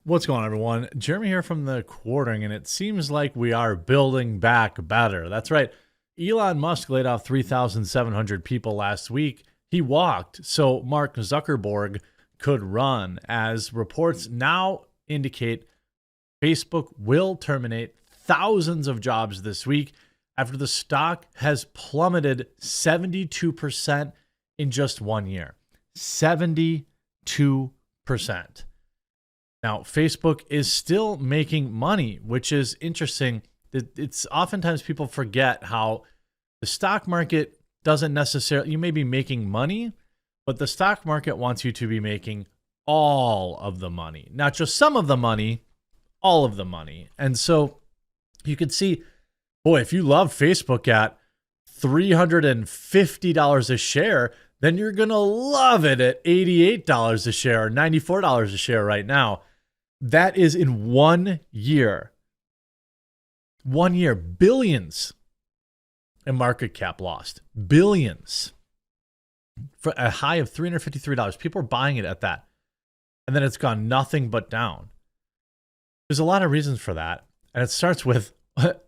What's going on, everyone? Jeremy here from the Quartering, and it seems like we are building back better. That's right. Elon Musk laid off 3,700 people last week. He walked so Mark Zuckerberg could run, as reports now indicate Facebook will terminate thousands of jobs this week after the stock has plummeted 72% in just 1 year. 72%. Now, Facebook is still making money, which is interesting. It's oftentimes people forget how the stock market doesn't necessarily, you may be making money, but the stock market wants you to be making all of the money, not just some of the money, all of the money. And so you could see, boy, if you love Facebook at $350 a share, then you're going to love it at $88 a share or $94 a share right now. That is in 1 year. 1 year, billions in market cap lost. Billions. For a high of $353. People are buying it at that. And then it's gone nothing but down. There's a lot of reasons for that. And it starts with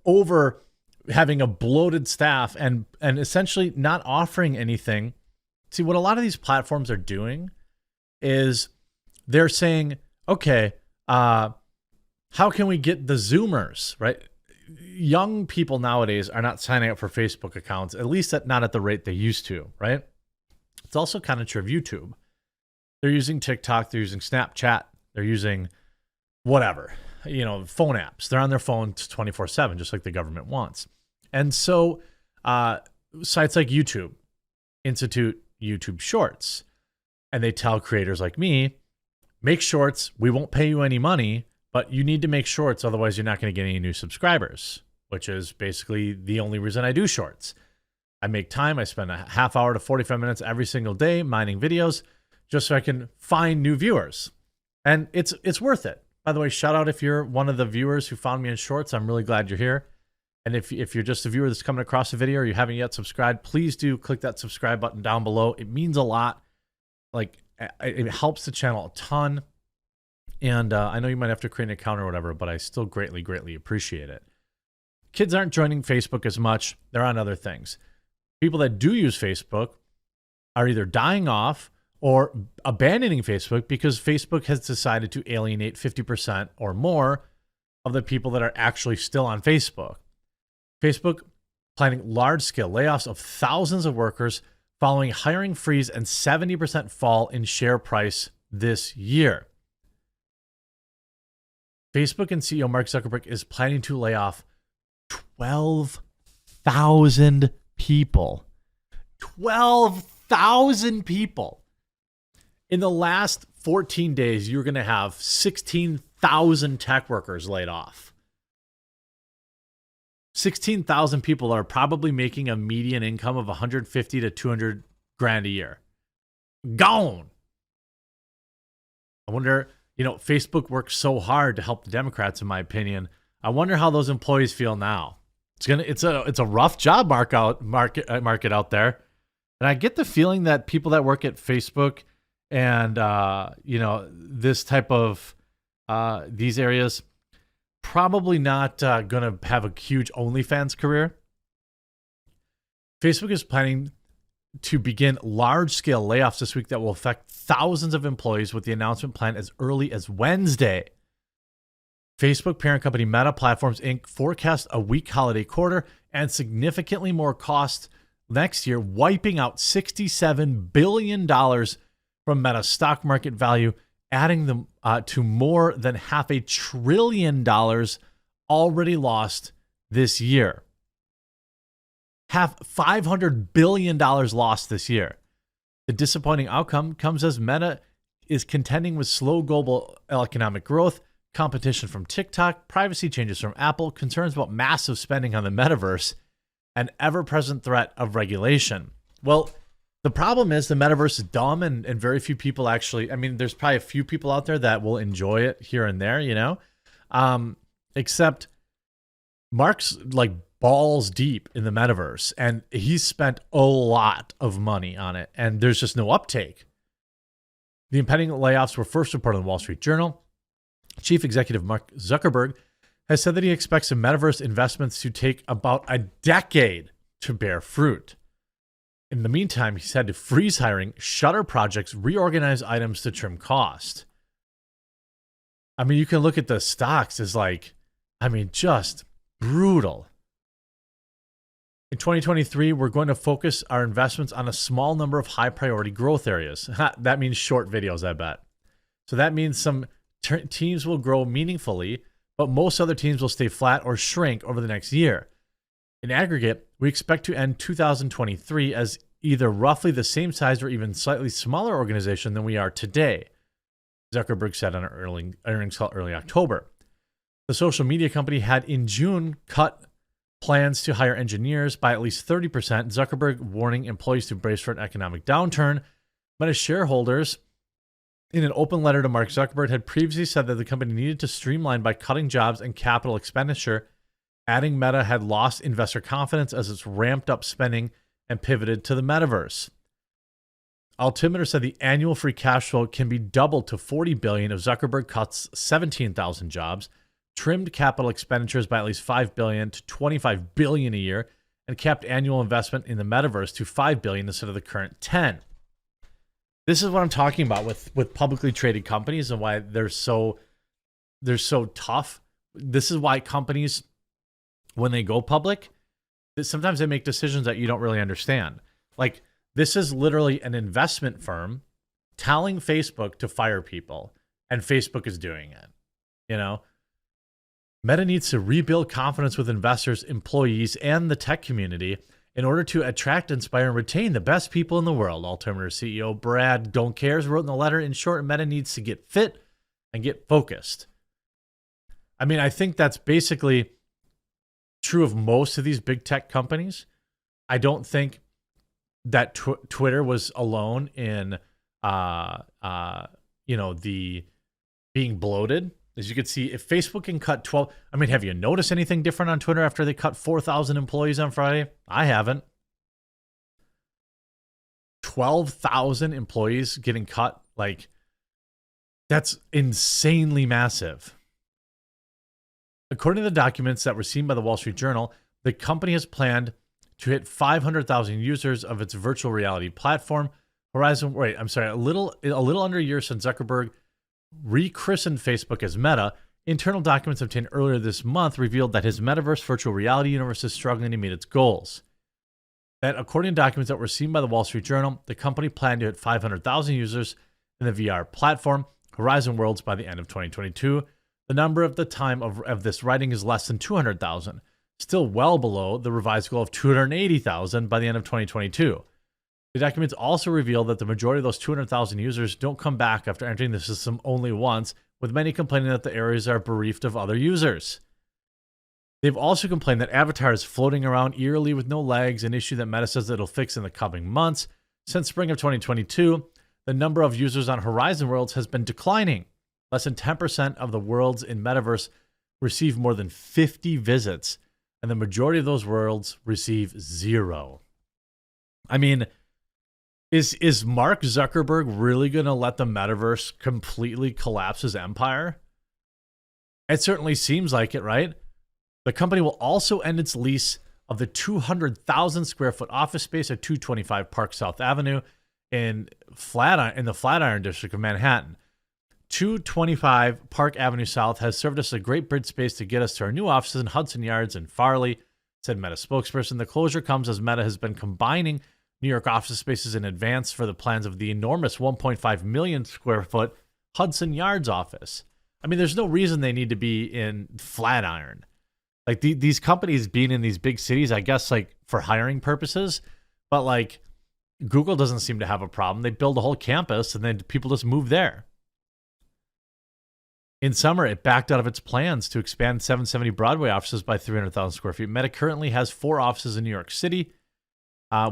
over having a bloated staff and essentially not offering anything. See, what a lot of these platforms are doing is they're saying, okay, how can we get the Zoomers, right? Young people nowadays are not signing up for Facebook accounts, at least not at the rate they used to, right? It's also kind of true of YouTube. They're using TikTok, they're using Snapchat, they're using whatever, phone apps. They're on their phones 24/7, just like the government wants. And so sites like YouTube institute YouTube Shorts, and they tell creators like me, make shorts. We won't pay you any money, but you need to make shorts. Otherwise, you're not going to get any new subscribers, which is basically the only reason I do shorts. I make time. I spend a half hour to 45 minutes every single day mining videos just so I can find new viewers. And it's worth it. By the way, shout out if you're one of the viewers who found me in shorts. I'm really glad you're here. And if you're just a viewer that's coming across the video or you haven't yet subscribed, please do click that subscribe button down below. It means a lot. It helps the channel a ton. And I know you might have to create an account or whatever, but I still greatly, greatly appreciate it. Kids aren't joining Facebook as much. They're on other things. People that do use Facebook are either dying off or abandoning Facebook because Facebook has decided to alienate 50% or more of the people that are actually still on Facebook. Facebook planning large-scale layoffs of thousands of workers following hiring freeze and 70% fall in share price this year. Facebook and CEO Mark Zuckerberg is planning to lay off 12,000 people. 12,000 people. In the last 14 days, you're going to have 16,000 tech workers laid off. 16,000 people are probably making a median income of 150 to 200 grand a year. Gone. I wonder, Facebook works so hard to help the Democrats, in my opinion. I wonder how those employees feel now. It's a rough job market out there. And I get the feeling that people that work at Facebook and this type of these areas probably not going to have a huge OnlyFans career. Facebook is planning to begin large-scale layoffs this week that will affect thousands of employees, with the announcement planned as early as Wednesday. Facebook parent company Meta Platforms Inc. forecast a weak holiday quarter and significantly more cost next year, wiping out $67 billion from Meta's stock market value, adding them to more than $500 billion already lost this year. $500 billion lost this year. The disappointing outcome comes as Meta is contending with slow global economic growth, competition from TikTok, privacy changes from Apple, concerns about massive spending on the Metaverse, and ever-present threat of regulation. Well, the problem is the Metaverse is dumb and very few people actually, there's probably a few people out there that will enjoy it here and there, except Mark's like balls deep in the Metaverse and he's spent a lot of money on it and there's just no uptake. The impending layoffs were first reported in the Wall Street Journal. Chief Executive Mark Zuckerberg has said that he expects the metaverse investments to take about a decade to bear fruit. In the meantime, he's had to freeze hiring, shutter projects, reorganize items to trim cost. I mean, you can look at the stocks as just brutal. In 2023, we're going to focus our investments on a small number of high priority growth areas. That means short videos, I bet. So that means some teams will grow meaningfully, but most other teams will stay flat or shrink over the next year. In aggregate, we expect to end 2023 as either roughly the same size or even slightly smaller organization than we are today, Zuckerberg said on an earnings call early October. The social media company had in June cut plans to hire engineers by at least 30%, Zuckerberg warning employees to brace for an economic downturn. Meta shareholders, in an open letter to Mark Zuckerberg, had previously said that the company needed to streamline by cutting jobs and capital expenditure, adding Meta had lost investor confidence as it's ramped up spending and pivoted to the metaverse. Altimeter said the annual free cash flow can be doubled to $40 billion if Zuckerberg cuts 17,000 jobs, trimmed capital expenditures by at least $5 billion to $25 billion a year, and capped annual investment in the metaverse to $5 billion instead of the current $10 billion. This is what I'm talking about with publicly traded companies and why they're so tough. This is why companies, when they go public, sometimes they make decisions that you don't really understand. Like, this is literally an investment firm telling Facebook to fire people, and Facebook is doing it. You know, Meta needs to rebuild confidence with investors, employees, and the tech community in order to attract, inspire, and retain the best people in the world. Altimeter CEO Brad Don't Cares wrote in the letter. In short, Meta needs to get fit and get focused. I mean, I think that's basically true of most of these big tech companies. I don't think that Twitter was alone in, the being bloated. As you can see, if Facebook can cut 12, I mean, have you noticed anything different on Twitter after they cut 4,000 employees on Friday? I haven't. 12,000 employees getting cut, like, that's insanely massive. According to the documents that were seen by the Wall Street Journal, the company has planned to hit 500,000 users of its virtual reality platform, Horizon. Wait, I'm sorry, a little under a year since Zuckerberg rechristened Facebook as Meta. Internal documents obtained earlier this month revealed that his metaverse virtual reality universe is struggling to meet its goals. That, according to documents that were seen by the Wall Street Journal, the company planned to hit 500,000 users in the VR platform, Horizon Worlds, by the end of 2022. The number at the time of this writing is less than 200,000, still well below the revised goal of 280,000 by the end of 2022. The documents also reveal that the majority of those 200,000 users don't come back after entering the system only once, with many complaining that the areas are bereft of other users. They've also complained that Avatar is floating around eerily with no legs, an issue that Meta says it'll fix in the coming months. Since spring of 2022, the number of users on Horizon Worlds has been declining. Less than 10% of the worlds in Metaverse receive more than 50 visits, and the majority of those worlds receive 0. I mean, is Mark Zuckerberg really going to let the Metaverse completely collapse his empire? It certainly seems like it, right? The company will also end its lease of the 200,000 square foot office space at 225 Park South Avenue in the Flatiron district of Manhattan. 225 Park Avenue South has served us a great bridge space to get us to our new offices in Hudson Yards and Farley, said Meta spokesperson. The closure comes as Meta has been combining New York office spaces in advance for the plans of the enormous 1.5 million square foot Hudson Yards office. I mean, there's no reason they need to be in Flatiron. Like, these companies being in these big cities, I guess, like, for hiring purposes, but like, Google doesn't seem to have a problem. They build a whole campus and then people just move there. In summer, it backed out of its plans to expand 770 Broadway offices by 300,000 square feet. Meta currently has 4 offices in New York City.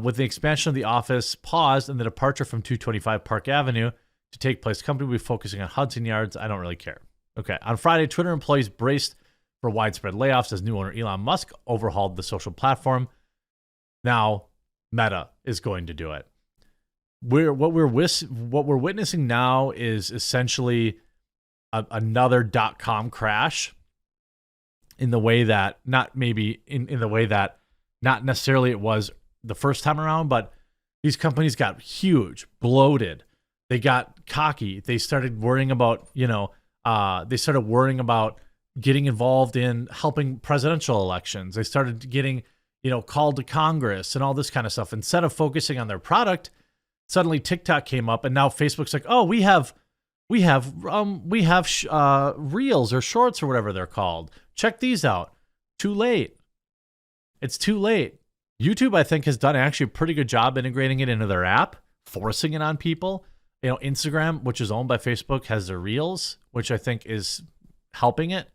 With the expansion of the office paused and the departure from 225 Park Avenue to take place, the company will be focusing on Hudson Yards. I don't really care. Okay. On Friday, Twitter employees braced for widespread layoffs as new owner Elon Musk overhauled the social platform. Now, Meta is going to do it. What we're witnessing now is essentially another .com crash in the way that not maybe in the way that not necessarily it was the first time around, but these companies got huge, bloated. They got cocky. They started worrying about, getting involved in helping presidential elections. They started getting, called to Congress and all this kind of stuff. Instead of focusing on their product, suddenly TikTok came up, and now Facebook's like, oh, we have reels or shorts or whatever they're called. Check these out. Too late. It's too late. YouTube, I think, has done actually a pretty good job integrating it into their app, forcing it on people. Instagram, which is owned by Facebook, has their reels, which I think is helping it.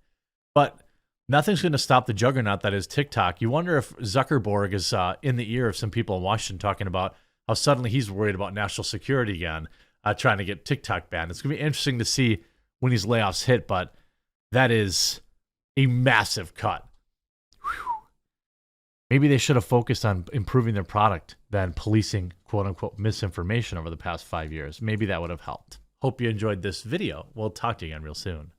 But nothing's going to stop the juggernaut that is TikTok. You wonder if Zuckerberg is in the ear of some people in Washington talking about how suddenly he's worried about national security again, trying to get TikTok banned. It's going to be interesting to see when these layoffs hit, but that is a massive cut. Whew. Maybe they should have focused on improving their product than policing quote-unquote misinformation over the past 5 years. Maybe that would have helped. Hope you enjoyed this video. We'll talk to you again real soon.